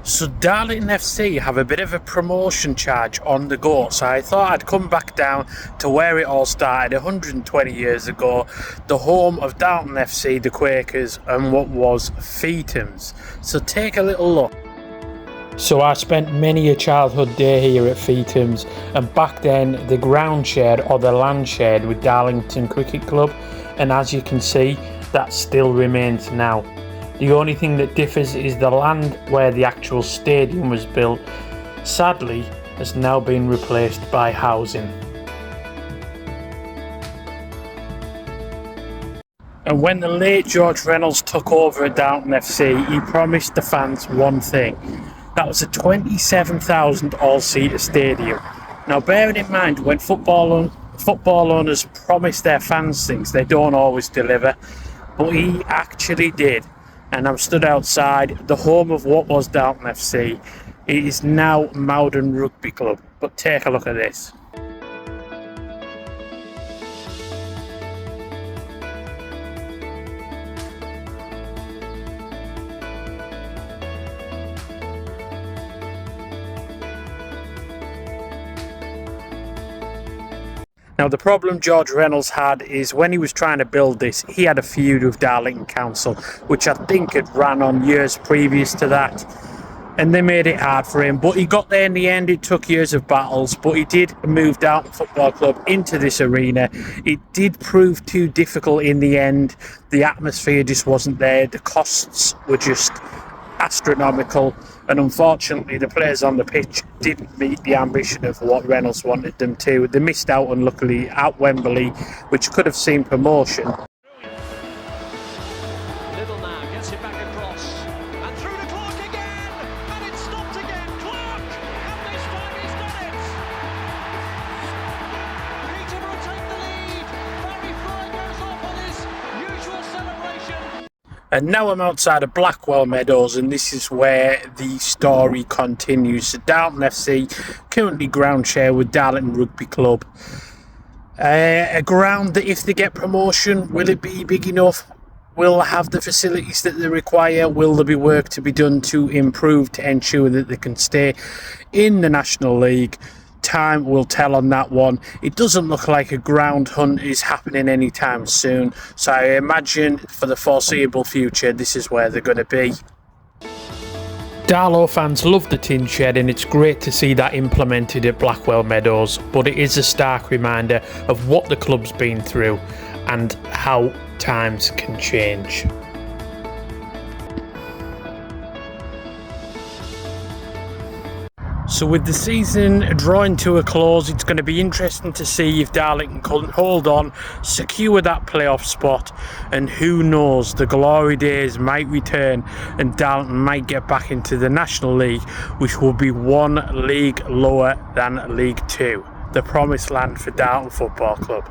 So Darlington FC have a bit of a promotion charge on the go, so I thought I'd come back down to where it all started 120 years ago, the home of Darlington FC, the Quakers, and what was Feetham's. So take a little look. So I spent many a childhood day here at Feetham's, and back then the ground shared or the land shared with Darlington Cricket Club, and as you can see that still remains now. The only thing that differs is the land where the actual stadium was built, sadly, has now been replaced by housing. And when the late George Reynolds took over at Darlington FC, he promised the fans one thing. That was a 27,000 all-seater stadium. Now bearing in mind, when football owners promise their fans things, they don't always deliver, but he actually did. And I'm stood outside the home of what was Darlington FC. It is now Mowden Rugby Club, but take a look at this. Now the problem George Reynolds had is when he was trying to build this, he had a feud with Darlington Council, which I think had ran on years previous to that, and they made it hard for him, but he got there in the end. It took years of battles, but he did move Darlington Football Club into this arena. It did prove too difficult in the end. The atmosphere just wasn't there, the costs were just astronomical, and unfortunately the players on the pitch didn't meet the ambition of what Reynolds wanted them to. They missed out, unluckily, at Wembley, which could have seen promotion. Little now gets it back across and through the Clark again, and it's stopped again. Clark, and this time he's done it. Peter will take the lead. Barry Fry goes off on his usual celebration. And now I'm outside of Blackwell Meadows, and this is where the story continues. So Darlington FC currently ground share with Darlington Rugby Club. A ground that, if they get promotion, will it be big enough? Will they have the facilities that they require? Will there be work to be done to improve, to ensure that they can stay in the National League? Time will tell on that one. It doesn't look like a ground hunt is happening anytime soon, so I imagine for the foreseeable future this is where they're going to be. Darlow fans love the tin shed, and it's great to see that implemented at Blackwell Meadows, but it is a stark reminder of what the club's been through and how times can change. So with the season drawing to a close, it's going to be interesting to see if Darlington can hold on, secure that playoff spot, and who knows, the glory days might return and Darlington might get back into the National League, which will be one league lower than League Two, the promised land for Darlington Football Club.